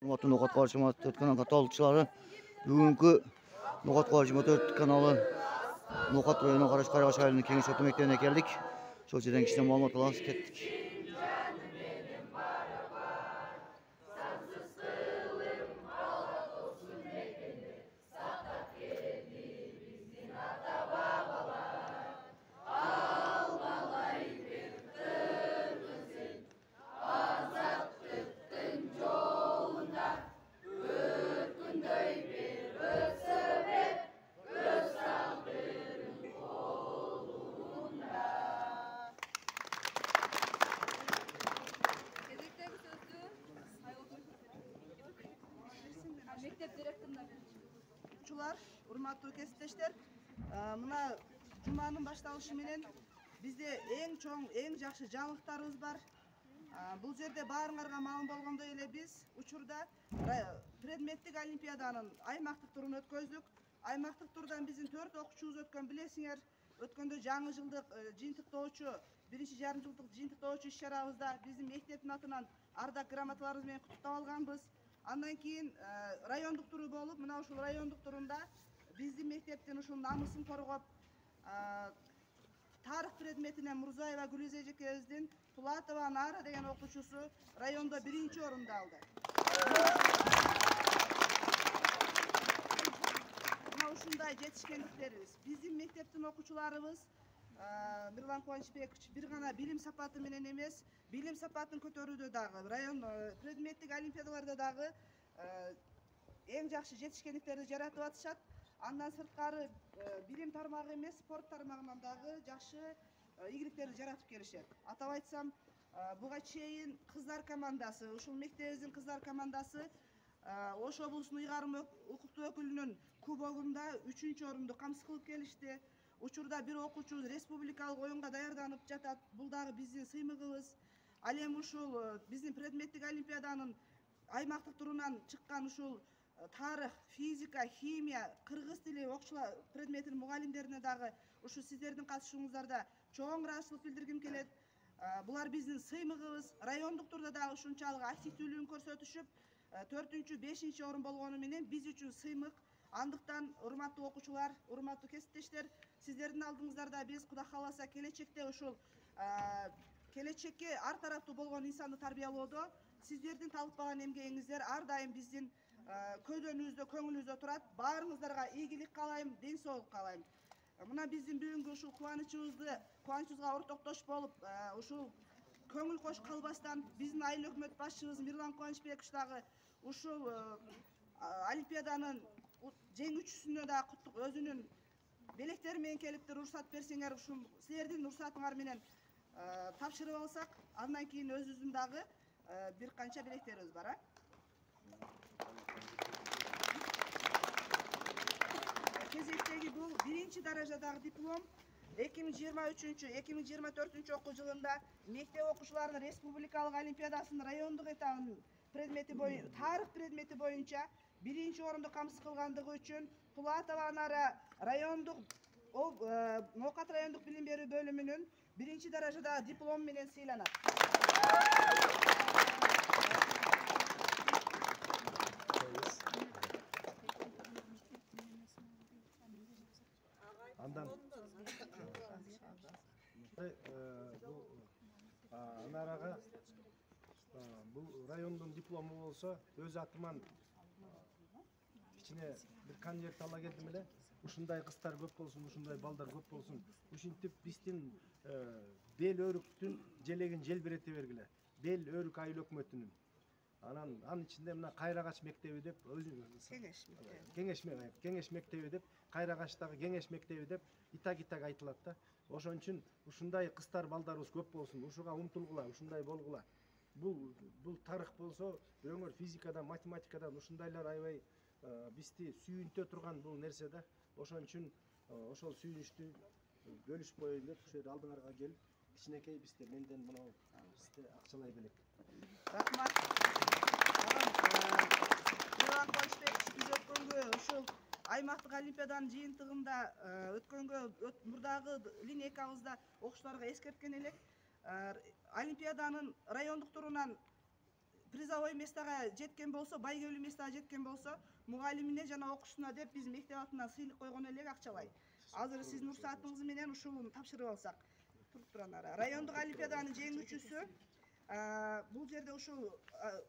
Urmatlı Nokat Karşıma 4 kanal katolukçuları bugünkü Nokat Karşıma 4 kanalı Nokat rayonu Karaş Karabaş ailinin kengeş otu mekteğine geldik. Çok yerden kişiden malumat alanız kettik. Mektep direktörüne Uçular, urmatlı kesipteşler, mına Cuma'nın başlanışı menen bizde en çoğun, en жақсы жаңылыктарыбыз бар. Бұл жерде баарыңарга маалым болгондой эле біз учурда предметтик олимпиаданын аймактык турун өткөздүк. Аймактык турдан биздин 4 окуучубуз өткөн, билесиңер. Өткөндө жаңы жылдык жыйынтыктоочу, биринчи жарым жылдык жыйынтыктоочу иш-чарабызда биздин мектептин атынан ардак грамоталарыбыз менен куттуктап алганбыз. Андан кийин райондук туру болуп, мына ушул райондук турунда биздин мектептин ушул намысын коргоп, тарых предметинен Мурзаева Гүлүз эжекебиздин Пулатова Нара деген окуучусу райондо 1-чи орунду алды. Мына ушундай жетишкендиктерибиз. Биздин мектептин окуучуларыбыз Мирлан Кубанычбекович бир гана билим сапаты менен эмес, билим сапатын көтөрүүдө дагы, район предметтик олимпиадаларда дагы эң жакшы жетишкендиктерди жаратып атышат. Андан сырткары билим тармагы эмес, спорт тармагынан дагы жакшы ийгиликтерди жаратып келишет. Атап айтсам, буга чейин кыздар командасы, ушул мектебибиздин кыздар командасы Ош облусунун ыйгарым укуктуу өкүлүнүн кубогунда 3-чү орунду камсыз кылып келишти. Учурда бир окуучубуз республикалык оюнга даярданып жатат. Бул дагы биздин сыймыгыбыз. Ал эми ушул биздин предметтик олимпиаданын аймактык турунан чыккан ушул тарых, физика, химия, кыргыз тили окуучулар предметинин мугалимдерине дагы ушу сиздердин катышууңуздарда чоң ыраазычылык билдиргим келет. Булар биздин сыймыгыбыз. Райондук турда дагы ушунчалык активдүүлүгүн көрсөтүшүп, 4-чү, 5-чи орун болгону менен биз үчүн сыймык. Андыктан урматтуу окуучулар, урматтуу кесиптештер, сиздердин алдыңыздарда биз Кудай кааласа келечекте ушул келечекке ар тараптуу болгон инсанды тарбиялоодо сиздердин талыкпаган эмгегиңиздер ар дайым биздин көйдөнүбүздө, көңүлүбүздө турат. Баарыңыздарга ийгилик каалайм, ден соолук каалайм. Мына биздин бүгүнкү ушул кубанычыбызга ортоктош болуп, ушул көңүл кош калбастан биздин айыл өкмөт башчыбыз Мирлан Кубанычбекович дагы ушул олимпиаданын жеңүүчүсүнө да өзүнүн белектери менен келиптир. Уруксат берсеңер, ушул силердин уруксатыңар менен тапшырып алсак, андан кийин өзүбүздүн дагы бир канча белектерибиз бар. Кезектеги бул 1-чи даражадагы диплом 2023-2024 окуу жылында мектеп окуучуларынын республикалык олимпиадасынын райондук этабынын предмети боюнча, тарых предмети боюнча 1-чи орунду камсыз кылгандыгы үчүн Пулатова Нара райондук Нокат райондук билим берүү бөлүмүнүн 1-чи даражадагы диплом менен сыйланат. Андан Анарага бул райондун диплому болсо, өз атыман кичине бир конверт ала келдим эле. Ушундай кыздар көп болсун, ушундай балдар көп болсун. Ушинтип биздин бел өрүктүн желегин желбирете бергиле. Бел өрүк айыл өкмөтүнүн. Анын ичинде мына Кайрагач мектеби деп Кеңеш мектеби деп, Кайрагачтагы Кеңеш мектеби деп итак айтылат да. Ошон үчүн ушундай кыздар балдарыбыз көп болсун, ушуга умтулгула, ушундай болгула. Бул тарых болсо, өңөр физикадан, математикадан ушундайлар аябай бизди сүйүнтө турган бул нерсе да. Ошон үчүн ошол сүйүнүчтү бөлүшүп коеюн деп ушул алдыңарга келип, кичинекей бизде менден мынау бизде акчалай белек. Рахмат. Мирлан Кубанычбекович биз өткөнгө ушул аймактык олимпиаданын жыйынтыгында өткөнгө мурдагы линейкабызда окуучуларга эскерткен элек. Олимпиаданын райондук турунан призовой местага жеткен болсо, байгөлүү местага жеткен болсо, мугалимине жана окуучусуна деп биз мектеп атынан сыйлык койгон элек акчалай. Азыр сиздин уруксатыңыз менен ушул тапшырып алсак. Туруп тур анара. Райондук олимпиаданын жеңүүчүсү бул жерде ушул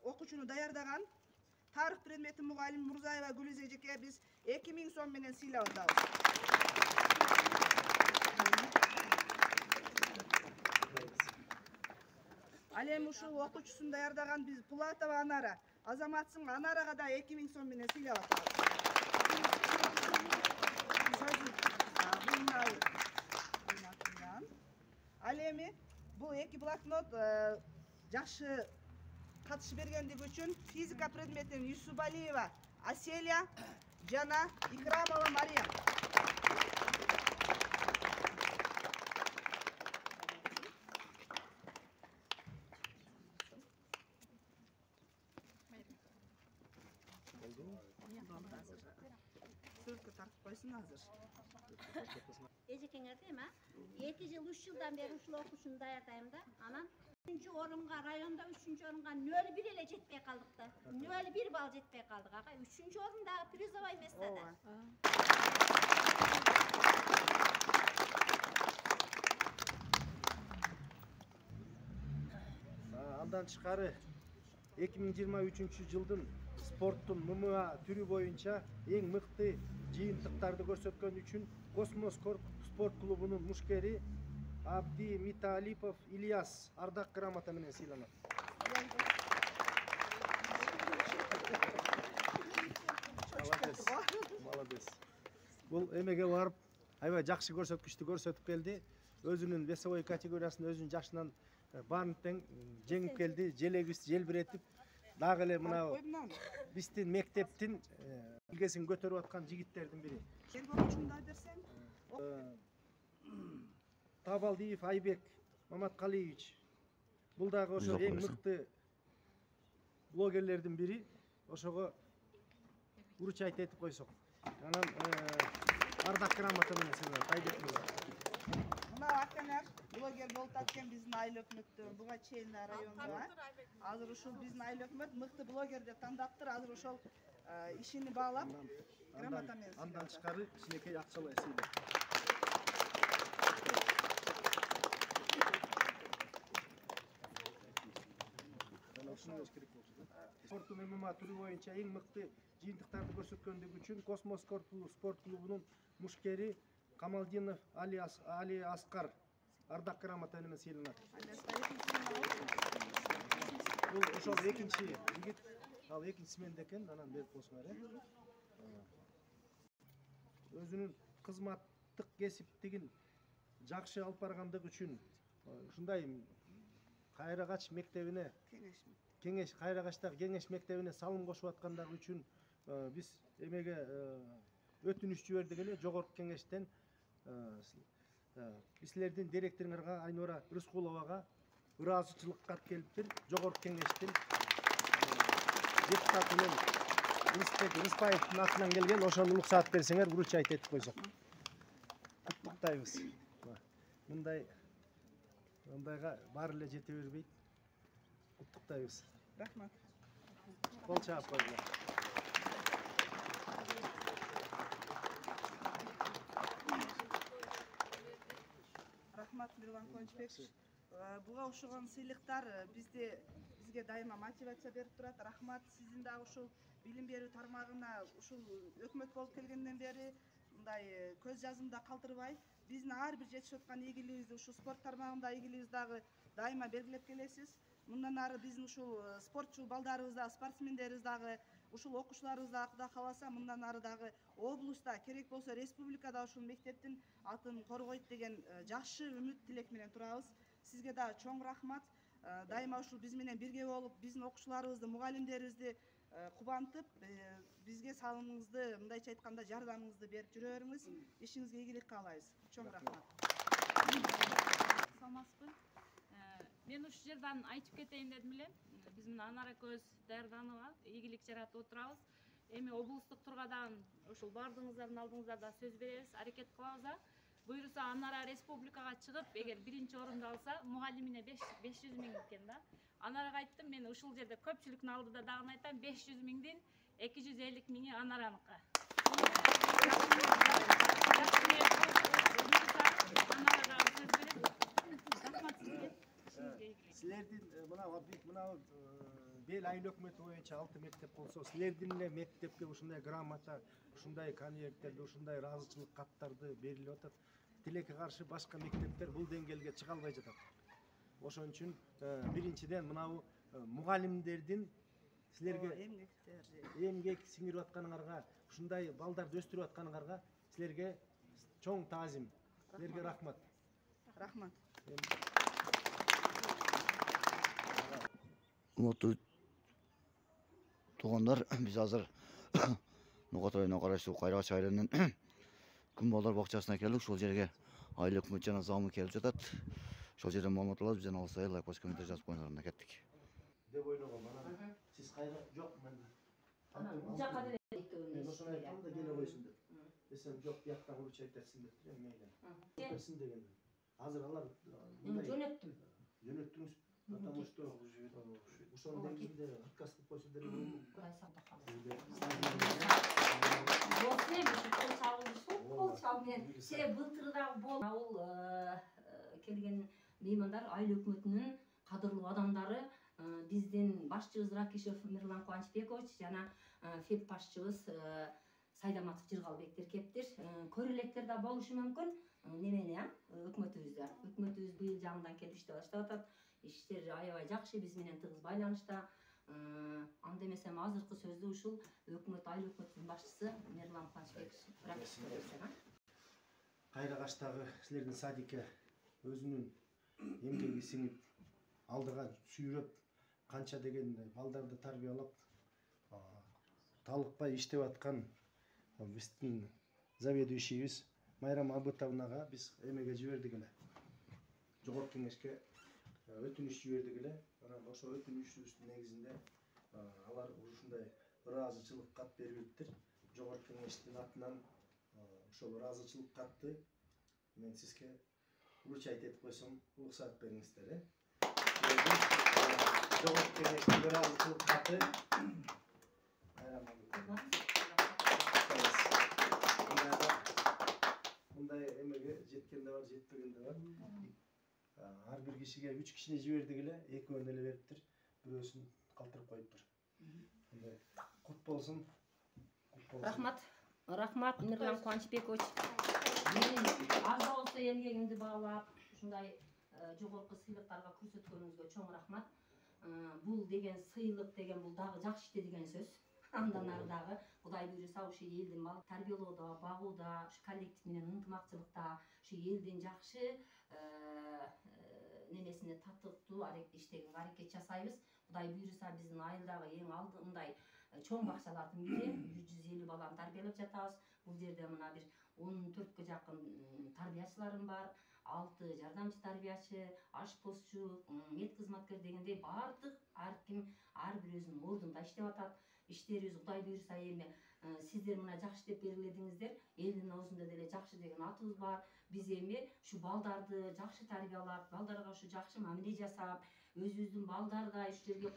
окуучуну даярдаган тарых предмети мугалими Мурзаева Гүлүз эжеке биз 2000 сом менен сыйлап атабыз. Ал эми ушул окуучусун даярдаган биз Пулатова Анара, Азаматсың Анарага да 2000 сом менен сыйлап атабыз. Ал эми бул эки блокнот жакшы катыш бергендиги үчүн физика предметин Юсубалиева Аселия жана Икрамова Мария. Сөрткө тартып койсун азыр. Эжекеңерде эме 2 жыл 3 жылдан бери ушул окуучуну даярдайм да. Анан 3-чү орунга районда 3-чү орунга 0,1 эле жетпей калдык да. 0,1 балл жетпей калдык ага. 3-чү орундагы призовой местада. Андан тышкары 2023-жылдын спорттун ММА түрү боюнча эң мыкты жыйынтыктарды көрсөткөн үчүн Космос спорт клубунун мушкери Абди Миталипов Ильяс ардак грамота менен сыйланат. Молодец. Бул эмеге барып, аябай жакшы көрсөткүчтү көрсөтүп келди. Өзүнүн весовой категориясын өзүнүн жашынан баарын тең жеңип келди. Желегибизди желбиретип, дагы эле мына биздин мектептин илгесин көтөрүп аткан жигиттердин бири. Табалдиев Айбек Маматкалиевич. Бул дагы ошо эң мыкты блогерлердин бири. Ошого уручайт этип койсок. Анан ардак грамота менен сыйланат. Айбек мырза. Мына акалар блогер болуп аткен биздин айыл өкмөттөн буга чейин районда. Азыр ушул биздин айыл өкмөт мыкты блогер деп тандаптыр. Азыр ошол ишини баалап грамота менен. Андан тышкары кичинекей акчалай сыйлоо. Спорттун ММА түрү боюнча эң мыкты жыйынтыктарды көрсөткөндүгү үчүн Космос спорт клубунун мушкери Камалдинов Али Аскар ардак грамота менен сыйланат. Бул ошол экинчи жигит, ал экинчи сменде экен, анан берип койсуңар. Өзүнүн кызматтык кесиптигин жакшы алып баргандыгы үчүн ушундай Кайрagaч мектебине Кайрагачтагы кеңеш мектебине салым кошуп аткандыгы үчүн биз эмеге өтүнүч жибердик эле жогорку кеңештен силердин директоруңарга Айнура Рыскуловага ыраазычылык кат келиптир. Жогорку кеңештин депутаты менен Рыспек Рыспаевдин атынан келген, ошону уруксаат берсеңер уручайт этип койсок. Куттуктайбыз. Мындайга баары эле жете бербейт. Куттуктайбыз. Рахмат. Кол чаап койгула. Рахмат Мирлан Кончбекович. Буга окшогон сыйлыктар бизге дайыма мотивация берип турат. Рахмат, сиздин дагы ушул билим берүү тармагына ушул өкмөт болуп келгенден бери мындай көз жазымда калтырбай, биздин ар бир жетишип аткан ийгилигибизди ушул спорт тармагында ийгилигибизди дагы дайыма белгилеп келесиз. Мындан ары биздин ушул спортчу балдарыбыз да, спортсмендерибиз дагы, ушул окуучуларыбыз да Кудай кааласа мындан ары дагы облустта, керек болсо республикада ушул мектептин атын коргойт деген жакшы үмүт тилек менен турабыз. Сизге да чоң рахмат. Дайыма ушул биз менен бирге болуп, биздин окуучуларыбызды, мугалимдерибизди кубантып, бизге салымыңызды, мындайча айтканда жардамыңызды берип жүрө бериңиз. Ишиңизге ийгилик каалайбыз. Чоң рахмат. Саламатсызбы? Мен ушул жерден айтып кетейин дедим эле. Биз мына Анара көз даярданууга ийгилик жаратып отурабыз. Эми облустук тургадан ушул бардыгыңыздардын алдыңыздарда сөз беребиз, аракет кылабыз. Буюрса Анара республикага чыгып, эгер биринчи орунду алса, мугалимине 500 миң экен да. Анарага айттым, мен ушул жерде көпчүлүктүн алдыда дагы айтам, 500 миңдин 250 миңи анараныкы. Силердин мына бел айыл өкмөтү боюнча 6 мектеп болсо, силердин эле мектепке ушундай грамота, ушундай конверттерди, ушундай ыраазычылык каттарды берилип атат. Тилекке каршы башка мектептер бул деңгээлге чыга албай жатат. Ошон үчүн биринчиден мынау мугалимдердин силерге эмгек сиңирип атканыңарга, ушундай балдарды өстүрүп атканыңарга силерге чоң таазим. Силерге рахмат. Рахмат. Урматтуу туугандар, биз азыр Нукат районуна караштуу Кайрагаш айылынын күн балдар бакчасына келдик. Ушул жерге айыл өкмөт жана замы келип жатат. Ошол жерден маалымат алабыз. Бизден алсай лайк басып комментарий жазып коюңуздар. Кеттик. Деп ойлогом. Сиз кайра жок мен. Бул жака деле Мен ошону айттым да келе койсун деп. Десем жок, бияктан уручу айтасың деп мейли. Кетсин деген. Азыр алар жөнөттүм. Жөнөттүңүз. Потому что ошонун деңгээлинде отказ кылып койсо деле болду. Былтырдагы бул келген меймандар айыл өкмөтүнүн кадырлуу адамдары, биздин башчыбыз Ракишев Мирлан Кубанычбекович жана феп башчыбыз Сайдаматов Жыргалбектер кептир. Көрөлектер да болушу мүмкүн. Немени өкмөтүбүздө. Өкмөтүбүз быйыл жаңыдан келип иштеп баштап атат. Иштер аябай жакшы, биз менен тыгыз байланышта. Анда эмесем азыркы сөздү ушул өкмөт айыл өкмөтүнүн башчысы Мирлан Кубанычбекович. Кайрагаштагы силердин садикке өзүнүн эмгеги сиңип, алдыга сүйрөп, канча деген балдарды тарбиялап, талыкпай иштеп аткан биздин заведующийбиз Майрам Абытовнага биз эмеге жибердик эле. Жогорку кеңешке өтүнүш жибердик эле. Анан ошо өтүнүшүбүздүн негизинде алар ушундай ыраазычылык кат бериптир. Жогорку кеңештин атынан ошол ыраазычылык катты мен сизге уручайт этип койсом, уруксат бериңиздер. Жогорку кеңештин ыраазычылык каты мындай эмеге жеткен да бар, жетпеген да бар. Ар бир кишиге 3 кишине жибердик эле, экөөнү эле бериптир. Бирөөсүн калтырып коюптур. Мындай кут болсун. Рахмат. Рахмат Мирлан Кубанычбекович. Менин аз да болсо эмгегимди баалап, ушундай жогорку сыйлыктарга көрсөткөнүңүзгө чоң рахмат. Бул деген сыйлык деген бул дагы жакшы иште деген сөз. Андан ары дагы Кудай буйруса ушу элдин бал тарбиялоодо, багууда, ушу коллектив менен ынтымакчылыкта, ушу элдин жакшы немесине татыктуу иштегенге аракет жасайбыз. Кудай буйруса биздин айылдагы эң алдындай чоң бакчалардын бири 150 баланы тарбиялап жатабыз. Бул жерде мына бир 14кө жакын тарбиячыларым бар. 6 жардамчы тарбиячы, ашпозчу, мед кызматкер дегендей бардык ар ким ар бир өзүнүн ордунда иштеп атат. Иштерибиз Кудай буйруса эми сиздер мына жакшы деп белгиледиңиздер. Элдин оозунда деле жакшы деген атыбыз бар. Биз эми ушу балдарды жакшы тарбиялап, балдарга ушу жакшы мамиле жасап, өзүбүздүн балдардай ушу жерге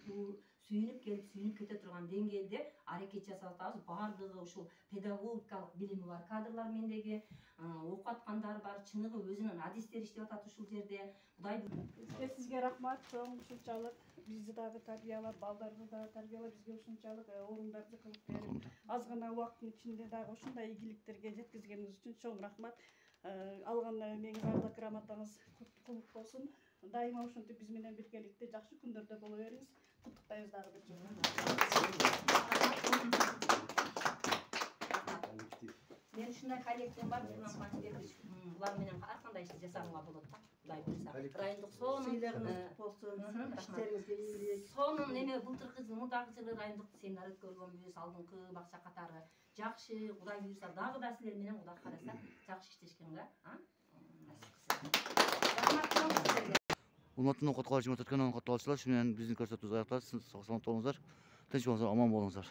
сүйүнүп келип, сүйүнүп кете турган деңгээлде аракет жасап атабыз. Бардыгы ушул педагогикалык билими бар кадрлар мендеги, окуп аткандар бар, чыныгы өзүнүн адистери иштеп атат ушул жерде. Кудай сизге рахмат, чоң ушунчалык бизди дагы тарбиялап, балдарды да тарбиялап, бизге ушунчалык орундарды кылып берип, аз гана убакыттын ичинде дагы ушундай ийгиликтерге жеткизгениңиз үчүн чоң рахмат. Алган эмеңиз ардак грамотаңыз кутлук болсун. Дайыма ушинтип биз менен биргеликте жакшы күндөрдө боло бериңиз. Куттуктайбыз дагы бир жолу. Мен ушундай коллективим бар, Мирлан Кубанычбекович. Булар менен ар кандай ишти жасаганга болот да. Кудай буйруса. Райондук сонун болсун, иштериңизге ийгилик. Сонун эме былтыркы мурдагы жылы райондук семинар өткөргөнбүз, алдыңкы бакча катары жакшы. Кудай буйруса дагы да силер менен Кудай караса жакшы иштешкенге, Урматтуу Нукат районуна өткөн катталуучулар, ушу менен биздин көрсөтүүбүз аякталды. Сиз саламат болуңуздар, тынч болуңуздар, аман болуңуздар.